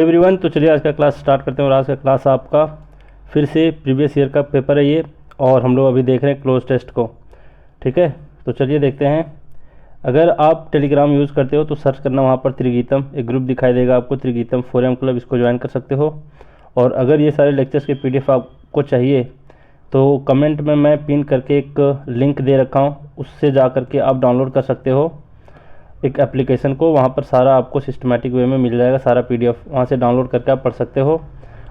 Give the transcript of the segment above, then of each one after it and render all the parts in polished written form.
Everyone, तो चलिए आज का क्लास स्टार्ट करते हैं। और आज का क्लास आपका फिर से प्रीवियस ईयर का पेपर है ये, और हम लोग अभी देख रहे हैं क्लोज टेस्ट को। ठीक है, तो चलिए देखते हैं। अगर आप टेलीग्राम यूज़ करते हो तो सर्च करना वहाँ पर त्रिगीतम, एक ग्रुप दिखाई देगा आपको, त्रिगीतम फोरम क्लब, इसको ज्वाइन कर सकते हो। और अगर ये सारे लेक्चर्स के PDF आपको चाहिए तो कमेंट में मैं पिन करके एक लिंक दे रखा हूँ, उससे जा करके आप डाउनलोड कर सकते हो एक एप्लीकेशन को। वहाँ पर सारा आपको सिस्टमेटिक वे में मिल जाएगा, सारा PDF वहाँ से डाउनलोड करके आप पढ़ सकते हो।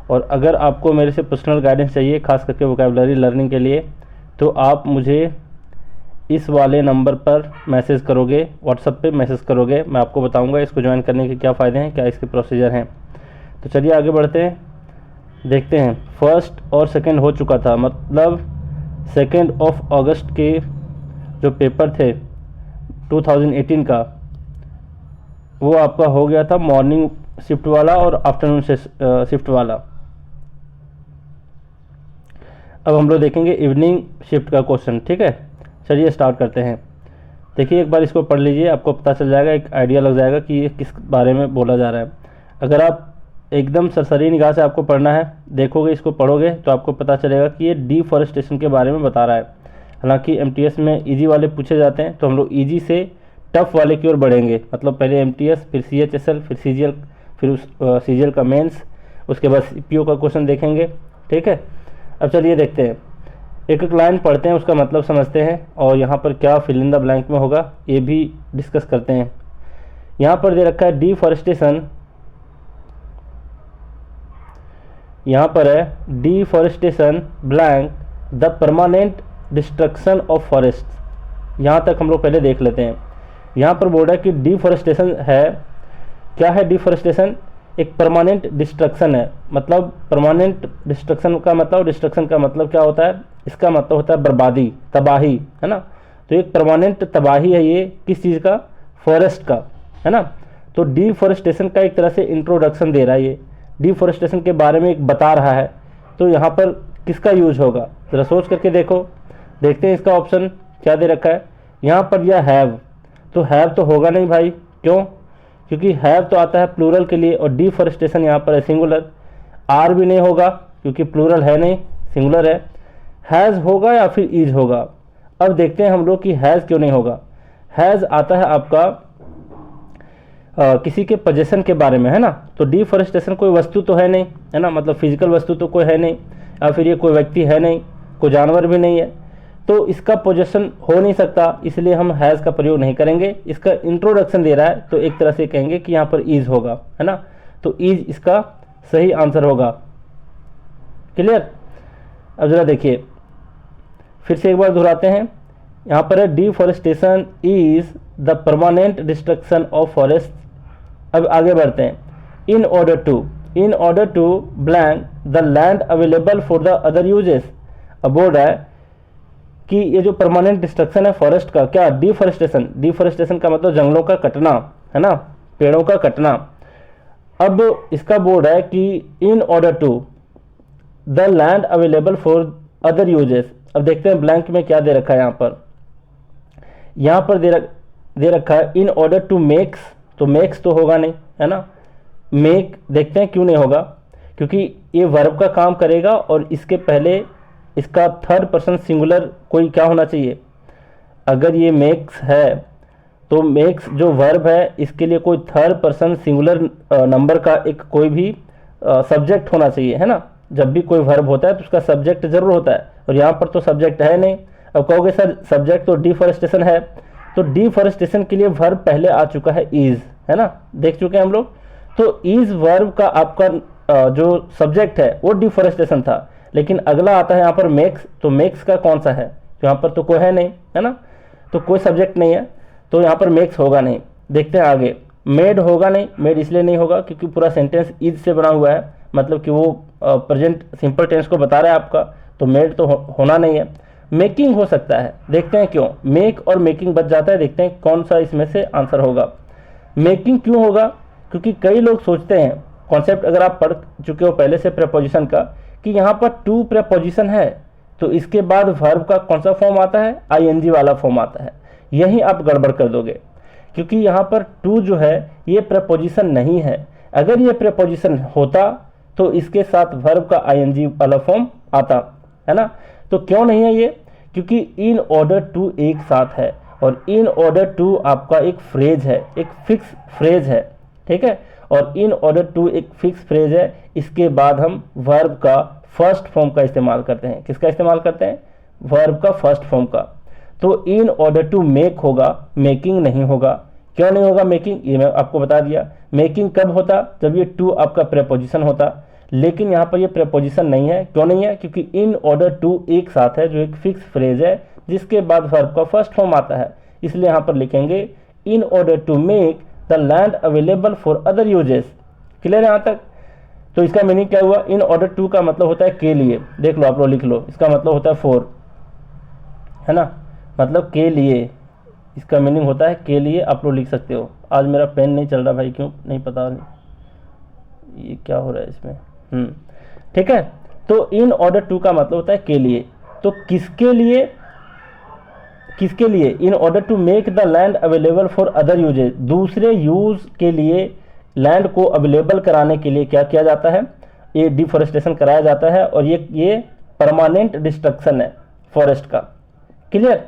और अगर आपको मेरे से पर्सनल गाइडेंस चाहिए, खास करके वोकैबुलरी लर्निंग के लिए, तो आप मुझे इस वाले नंबर पर मैसेज करोगे, व्हाट्सएप पे मैसेज करोगे। मैं आपको बताऊंगा इसको ज्वाइन करने के क्या फ़ायदे हैं, क्या इसके प्रोसीजर हैं। तो चलिए आगे बढ़ते हैं, देखते हैं। फर्स्ट और सेकंड हो चुका था, मतलब 2 अगस्त के जो पेपर थे 2018 का, वो आपका हो गया था मॉर्निंग शिफ्ट वाला और आफ्टरनून शिफ्ट वाला। अब हम लोग देखेंगे इवनिंग शिफ्ट का क्वेश्चन। ठीक है, चलिए स्टार्ट करते हैं। देखिए एक बार इसको पढ़ लीजिए, आपको पता चल जाएगा, एक आइडिया लग जाएगा कि ये किस बारे में बोला जा रहा है। अगर आप एकदम सरसरी निगाह से आपको पढ़ना है, देखोगे, इसको पढ़ोगे, तो आपको पता चलेगा कि ये डिफॉरेस्टेशन के बारे में बता रहा है। हालांकि MTS में इजी वाले पूछे जाते हैं, तो हम लोग इजी से टफ वाले की ओर बढ़ेंगे। मतलब पहले MTS, फिर CHSL, फिर CGL, फिर उस CGL का मेंस, उसके बाद CPO का क्वेश्चन देखेंगे। ठीक है, अब चलिए देखते हैं, एक एक लाइन पढ़ते हैं, उसका मतलब समझते हैं, और यहाँ पर क्या फिल इन द ब्लैंक में होगा ये भी डिस्कस करते हैं। यहाँ पर दे रखा है डिफॉरेस्टेशन, यहाँ पर है deforestation blank the permanent destruction of forest. यहाँ तक हम लोग पहले देख लेते हैं। यहाँ पर बोल रहा है कि डिफॉरेस्टेशन है, क्या है डिफॉरेस्टेशन? एक परमानेंट डिस्ट्रक्शन है। मतलब परमानेंट डिस्ट्रक्शन का मतलब क्या होता है? इसका मतलब होता है बर्बादी, तबाही, है ना। तो एक परमानेंट तबाही है ये, किस चीज़ का? फॉरेस्ट का, है ना। तो डिफॉरेस्टेशन का एक तरह से इंट्रोडक्शन दे रहा है, ये डिफॉरेस्टेशन के बारे में एक बता रहा है। तो यहाँ पर किसका यूज होगा, ज़रा सोच करके देखो। देखते हैं इसका ऑप्शन क्या दे रखा है। यहाँ पर यह हैव, तो हैव तो होगा नहीं भाई, क्यों? क्योंकि हैव तो आता है प्लूरल के लिए, और डिफॉरेस्टेशन यहाँ पर है सिंगुलर। आर भी नहीं होगा क्योंकि प्लूरल है नहीं, सिंगुलर है। हैज़ होगा या फिर इज होगा। अब देखते हैं हम लोग कि हैज़ क्यों नहीं होगा। हैज़ आता है आपका किसी के पोजेशन के बारे में, है ना। तो डिफॉरेस्टेशन कोई वस्तु तो है नहीं, है ना, मतलब फिजिकल वस्तु तो कोई है नहीं, या फिर ये कोई व्यक्ति है नहीं, कोई जानवर भी नहीं है, तो इसका पोजेशन हो नहीं सकता, इसलिए हम हैज़ का प्रयोग नहीं करेंगे। इसका इंट्रोडक्शन दे रहा है, तो एक तरह से कहेंगे कि यहाँ पर इज होगा, है ना। तो इज इसका सही आंसर होगा। क्लियर? अब जरा देखिए, फिर से एक बार दोहराते हैं। यहाँ पर है deforestation is the permanent destruction of forest. अब आगे बढ़ते हैं। In order to blank the land available for the other uses. अब बोल रहा है कि ये जो परमानेंट डिस्ट्रक्शन है फॉरेस्ट का, क्या? डिफॉरेस्टेशन का मतलब जंगलों का कटना, है ना, पेड़ों का कटना। अब इसका बोल रहा है कि in order to the land available for other uses. अब देखते हैं ब्लैंक में क्या दे रखा है। यहाँ पर दे रखा है इन ऑर्डर टू मेक्स, तो मेक्स तो होगा नहीं, है ना। मेक देखते हैं क्यों नहीं होगा, क्योंकि ये वर्ब का काम करेगा, और इसके पहले इसका थर्ड पर्सन सिंगुलर कोई क्या होना चाहिए। अगर ये मेक्स है तो मेक्स जो वर्ब है, इसके लिए कोई थर्ड पर्सन सिंगुलर नंबर का एक कोई भी सब्जेक्ट होना चाहिए, है ना। जब भी कोई वर्ब होता है तो उसका सब्जेक्ट जरूर होता है, और यहाँ पर तो सब्जेक्ट है नहीं। अब कहोगे सर सब्जेक्ट तो डिफॉरेस्टेशन है, तो डिफॉरेस्टेशन के लिए वर्ब पहले आ चुका है इज, है ना, देख चुके हैं हम लोग। तो इज वर्ब का आपका जो सब्जेक्ट है वो डिफॉरेस्टेशन था, लेकिन अगला आता है यहाँ पर मेक्स। तो मेक्स का कौन सा है? तो यहाँ पर तो कोई है नहीं, है ना, तो कोई सब्जेक्ट नहीं है, तो यहाँ पर मेक्स होगा नहीं। देखते हैं आगे। मेड होगा नहीं, मेड इसलिए नहीं होगा क्योंकि पूरा सेंटेंस इज से बना हुआ है, मतलब कि वो प्रेजेंट सिंपल टेंस को बता रहा है आपका, तो मेड तो होना नहीं है। मेकिंग हो सकता है, देखते हैं क्यों। मेक और मेकिंग बच जाता है, देखते हैं कौन सा इसमें से आंसर होगा। मेकिंग क्यों होगा? क्योंकि कई लोग सोचते हैं, कॉन्सेप्ट अगर आप पढ़ चुके हो पहले से प्रेपोजिशन का, कि यहाँ पर टू प्रेपोजिशन है, तो इसके बाद वर्ब का कौन सा फॉर्म आता है? ING वाला फॉर्म आता है। यही आप गड़बड़ कर दोगे, क्योंकि यहाँ पर टू जो है ये प्रेपोजिशन नहीं है, अगर ये प्रीपोजिशन होता तो इसके साथ वर्ब का आईएनजी वाला फॉर्म आता, है ना। तो क्यों नहीं है ये, क्योंकि इन ऑर्डर टू एक साथ है, और इन ऑर्डर टू आपका एक फ्रेज है, एक फिक्स फ्रेज है, ठीक है। और इन ऑर्डर टू एक फिक्स फ्रेज है, इसके बाद हम वर्ब का फर्स्ट फॉर्म का इस्तेमाल करते हैं। किसका इस्तेमाल करते हैं, वर्ब का फर्स्ट फॉर्म का। तो इन ऑर्डर टू मेक होगा, मेकिंग नहीं होगा। क्यों नहीं होगा मेकिंग, ये मैं आपको बता दिया। मेकिंग कब होता, जब ये टू आपका प्रीपोजिशन होता, लेकिन यहाँ पर ये प्रीपोजिशन नहीं है। क्यों नहीं है, क्योंकि इन ऑर्डर टू एक साथ है, जो एक फिक्स फ्रेज है जिसके बाद वर्ब का फर्स्ट फॉर्म आता है। इसलिए यहाँ पर लिखेंगे in order to make the land available for other uses. Clear है यहाँ तक। तो इसका मीनिंग क्या हुआ, इन ऑर्डर टू का मतलब होता है के लिए, देख लो आप लोग लिख लो, इसका मतलब होता है फॉर, है ना, मतलब के लिए, इसका मीनिंग होता है के लिए, आप लोग लिख सकते हो। आज मेरा पेन नहीं चल रहा भाई, क्यों नहीं पता नहीं, ये क्या हो रहा है इसमें, ठीक है। तो इन ऑर्डर टू का मतलब होता है के लिए। तो किसके लिए, किसके लिए, in order to make the land available for other uses, दूसरे यूज के लिए लैंड को अवेलेबल कराने के लिए क्या किया जाता है, ये डिफॉरेस्टेशन कराया जाता है, और ये परमानेंट डिस्ट्रक्शन है फॉरेस्ट का। क्लियर।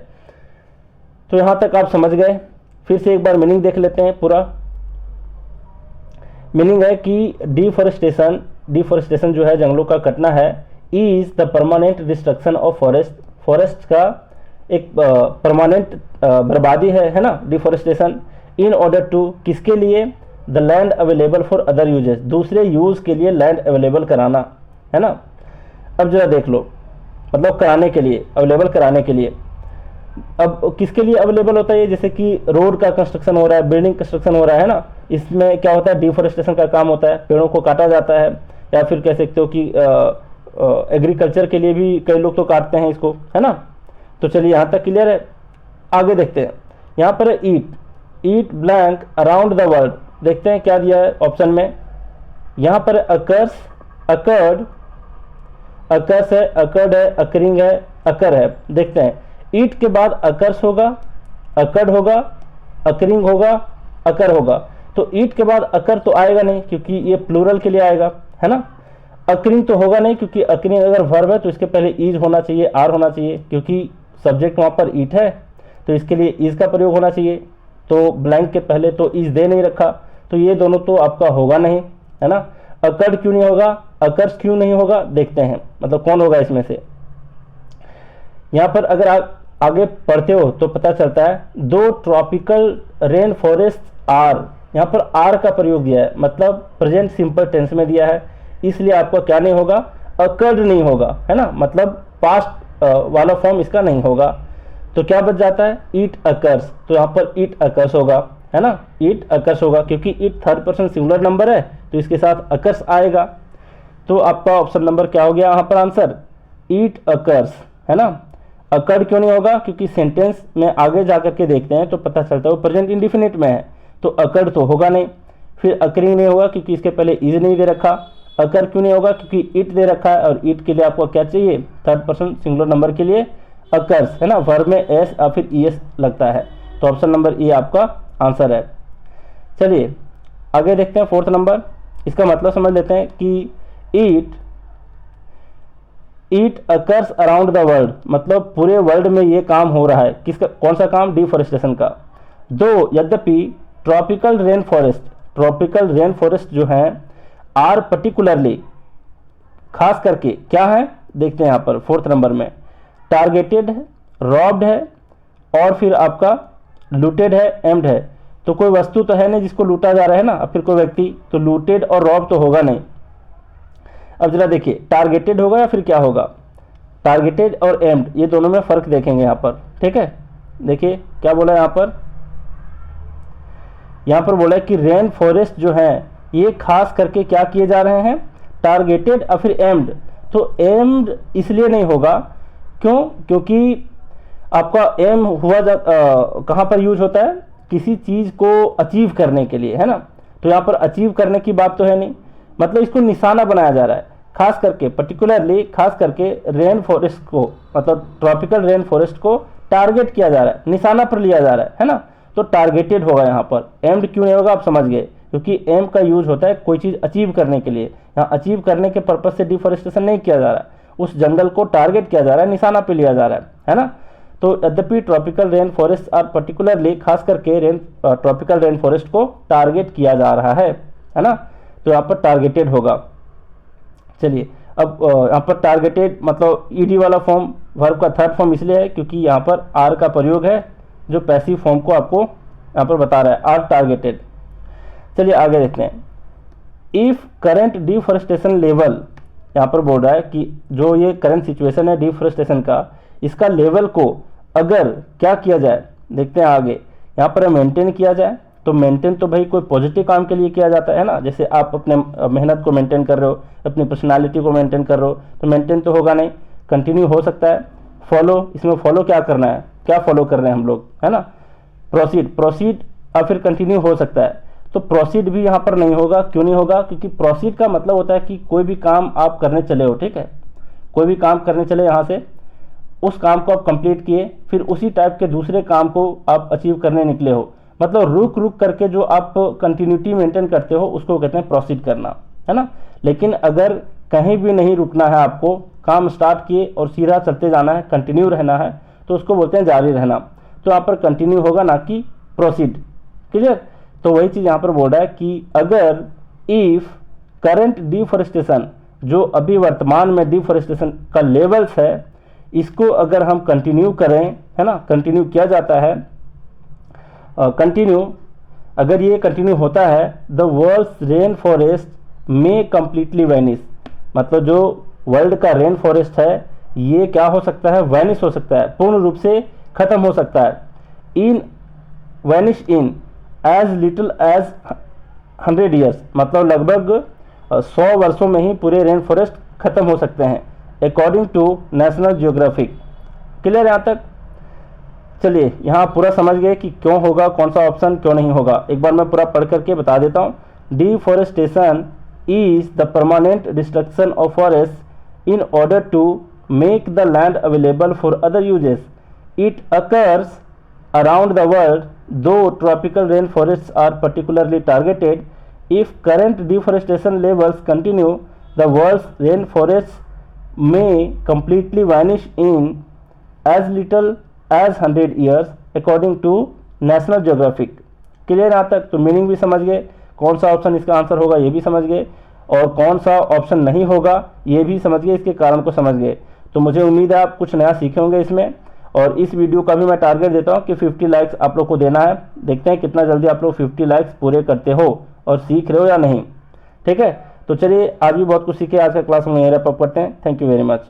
तो यहां तक आप समझ गए। फिर से एक बार मीनिंग देख लेते हैं पूरा। मीनिंग है कि डिफॉरेस्टेशन जो है, जंगलों का कटना है, is the permanent destruction of forest, forest का एक परमानेंट बर्बादी है ना, डिफॉरेस्टेशन। इन ऑर्डर टू, किसके लिए, the land available for other uses, दूसरे यूज के लिए लैंड अवेलेबल कराना, है ना। अब जरा देख लो, मतलब कराने के लिए, अवेलेबल कराने के लिए। अब किसके लिए अवेलेबल होता है, जैसे कि रोड का कंस्ट्रक्शन हो रहा है, बिल्डिंग कंस्ट्रक्शन हो रहा है ना, इसमें क्या होता है, डिफॉरेस्टेशन का काम होता है, पेड़ों को काटा जाता है, या फिर कह सकते हो कि एग्रीकल्चर के लिए भी कई लोग तो काटते हैं इसको, है ना। तो चलिए यहाँ तक क्लियर है। आगे देखते हैं, यहाँ पर ईट ब्लैंक अराउंड द वर्ल्ड, देखते हैं क्या दिया है ऑप्शन में। यहाँ पर अकर्स, अकर्ड, अकर्स है, अकर्ड है, अकरिंग है, अकर है। देखते हैं, ईट के बाद अकर्स होगा, अकर्ड होगा, अकरिंग होगा, अकर होगा। तो ईट के बाद अकर तो आएगा नहीं, क्योंकि ये प्लूरल के लिए आएगा, है ना। अकरिंग तो होगा नहीं, क्योंकि अकरिंग अगर वर्ब है तो इसके पहले ईज होना चाहिए, आर होना चाहिए, क्योंकि सब्जेक्ट वहाँ पर ईट है, तो इसके लिए ईज का प्रयोग होना चाहिए। तो ब्लैंक के पहले तो ईज दे नहीं रखा, तो ये दोनों तो आपका होगा नहीं, है ना। अकर्ड क्यों नहीं होगा, अकर्स क्यों नहीं होगा, देखते हैं मतलब कौन होगा इसमें से। यहाँ पर अगर आप आगे पढ़ते हो तो पता चलता है, दो ट्रॉपिकल रेन फॉरेस्ट आर, यहाँ पर आर का प्रयोग दिया है, मतलब प्रेजेंट सिंपल टेंस में दिया है, इसलिए आपका क्या नहीं होगा, अकर्ड नहीं होगा, है ना, मतलब पास्ट वाला फॉर्म इसका नहीं होगा। तो क्या बच जाता है, ईट अकर्स, तो यहाँ पर ईट अकर्स होगा, है ना, ईट अकर्स होगा, क्योंकि ईट थर्ड पर्सन सिंगुलर नंबर है, तो इसके साथ अकर्स आएगा। तो आपका ऑप्शन नंबर क्या हो गया यहाँ पर आंसर, ईट अकर्स, है ना। अकर्ड क्यों नहीं होगा, क्योंकि सेंटेंस में आगे जाकर के देखते हैं तो पता चलता है वो प्रेजेंट इंडिफिनिट में है, तो अकर्ड तो होगा नहीं। फिर अकरिंग नहीं होगा, क्योंकि इसके पहले इज नहीं दे रखा। अकर क्यों नहीं होगा, क्योंकि इट दे रखा है, और इट के लिए आपको क्या चाहिए, थर्ड पर्सन सिंगुलर नंबर के लिए अकर्स, है ना, वर्ब में एस या फिर ईएस लगता है। तो ऑप्शन नंबर ए आपका आंसर है। चलिए आगे देखते हैं, फोर्थ नंबर, इसका मतलब समझ लेते हैं कि ईट अकर्स अराउंड द वर्ल्ड, मतलब पूरे वर्ल्ड में ये काम हो रहा है, किसका, कौन सा काम, डिफॉरेस्टेशन का। दो यद्यपि ट्रॉपिकल रेन फॉरेस्ट जो हैं आर पर्टिकुलरली, खास करके क्या है, देखते हैं यहाँ पर फोर्थ नंबर में, टारगेटेड है, रॉब्ड है, और फिर आपका लूटेड है, एम्ड है। तो कोई वस्तु तो है नहीं जिसको लूटा जा रहा है ना, अब फिर कोई व्यक्ति, तो लूटेड और रॉब तो होगा नहीं। अब जरा देखिए, टारगेटेड होगा या फिर क्या होगा, टारगेटेड और एम्ड, ये दोनों में फर्क देखेंगे यहाँ पर, ठीक है। देखिए क्या बोला यहाँ पर बोला है कि रेन फॉरेस्ट जो है ये खास करके क्या किए जा रहे हैं, टारगेटेड और फिर एम्ड। तो एम्ड इसलिए नहीं होगा, क्यों, क्योंकि आपका एम हुआ कहाँ पर यूज होता है, किसी चीज़ को अचीव करने के लिए, है ना। तो यहाँ पर अचीव करने की बात तो है नहीं, मतलब इसको निशाना बनाया जा रहा है, खास करके पर्टिकुलरली, खास करके रेन फॉरेस्ट को, मतलब ट्रॉपिकल रेन फॉरेस्ट को टारगेट किया जा रहा है, निशाना पर लिया जा रहा है ना। तो टारगेटेड होगा यहाँ पर, एम्ड क्यों नहीं होगा आप समझ गए, क्योंकि एम का यूज होता है कोई चीज़ अचीव करने के लिए। यहाँ अचीव करने के पर्पज से डिफॉरेस्टेशन नहीं किया जा रहा है, उस जंगल को टारगेट किया जा रहा है, निशाना पे लिया जा रहा है ना। तो यद्यपि tropical rain forest are particularly, खास करके ट्रॉपिकल रेन फॉरेस्ट को टारगेट किया जा रहा है ना, तो यहाँ पर टारगेटेड होगा। चलिए अब यहाँ पर टारगेटेड मतलब ईडी वाला फॉर्म वर्ब का थर्ड फॉर्म इसलिए है क्योंकि यहाँ पर आर का प्रयोग है जो पैसिव फॉर्म को आपको यहाँ पर बता रहा है, आर टारगेटेड। चलिए आगे देखते हैं। इफ करंट डिफॉरेस्टेशन लेवल, यहाँ पर बोल रहा है कि जो ये करंट सिचुएशन है डिफॉरेस्टेशन का, इसका लेवल को अगर क्या किया जाए, देखते हैं आगे, यहाँ पर मेंटेन किया जाए। तो मेंटेन तो भाई कोई पॉजिटिव काम के लिए किया जाता है ना, जैसे आप अपने मेहनत को मेंटेन कर रहे हो, अपनी पर्सनालिटी को मेंटेन कर रहे हो, तो मेंटेन तो होगा नहीं, कंटिन्यू हो सकता है। फॉलो, इसमें फॉलो क्या करना है, क्या फॉलो कर रहे हैं हम लोग, है ना, प्रोसीड और फिर कंटिन्यू हो सकता है। तो प्रोसीड भी यहाँ पर नहीं होगा। क्यों नहीं होगा? क्योंकि प्रोसीड का मतलब होता है कि कोई भी काम आप करने चले हो, ठीक है, कोई भी काम करने चले, यहाँ से उस काम को आप कंप्लीट किए, फिर उसी टाइप के दूसरे काम को आप अचीव करने निकले हो, मतलब रुक रुक करके जो आप कंटिन्यूटी मेंटेन करते हो उसको कहते हैं प्रोसीड करना, है ना। लेकिन अगर कहीं भी नहीं रुकना है, आपको काम स्टार्ट किए और सीधा चलते जाना है, कंटिन्यू रहना है, तो उसको बोलते हैं जारी रहना। तो यहाँ पर कंटिन्यू होगा, ना कि प्रोसीड। क्लियर? तो वही चीज़ यहाँ पर बोल रहा है कि अगर इफ करंट डिफॉरेस्टेशन, जो अभी वर्तमान में डिफॉरेस्टेशन का लेवल्स है, इसको अगर हम कंटिन्यू करें, है ना, कंटिन्यू किया जाता है, कंटिन्यू अगर ये कंटिन्यू होता है, द वर्ल्ड्स रेन फॉरेस्ट में कंप्लीटली वैनिश, मतलब जो वर्ल्ड का रेन फॉरेस्ट है ये क्या हो सकता है, वैनिश हो सकता है, पूर्ण रूप से खत्म हो सकता है। इन वैनिश इन एज लिटिल एज 100 ईयर्स, मतलब लगभग 100 वर्षों में ही पूरे रेन फॉरेस्ट खत्म हो सकते हैं, according to National Geographic. Clear यहाँ तक? चलिए यहाँ पूरा समझ गए कि क्यों होगा, कौन सा ऑप्शन क्यों नहीं होगा। एक बार मैं पूरा पढ़ करके बता देता हूँ। Deforestation is the permanent destruction of forest in order to make the land available for other uses. It occurs around the world, though tropical rainforests are particularly targeted. If current deforestation levels continue, the world's rainforests may completely vanish in as little as 100 years, according to National Geographic. Clear यहाँ तक? तो meaning भी समझ गए, कौन सा option इसका answer होगा ये भी समझ गए, और कौन सा ऑप्शन नहीं होगा ये भी समझ गए, इसके कारण को समझ गए। तो मुझे उम्मीद है आप कुछ नया सीखे होंगे इसमें। और इस वीडियो का भी मैं टारगेट देता हूं कि 50 लाइक्स आप लोग को देना है। देखते हैं कितना जल्दी आप लोग 50 लाइक्स पूरे करते हो और सीख रहे हो या नहीं। ठीक है, तो चलिए आज भी बहुत कुछ सीखे, आज का क्लास में यहीं रैप अप करते हैं। Thank you very much.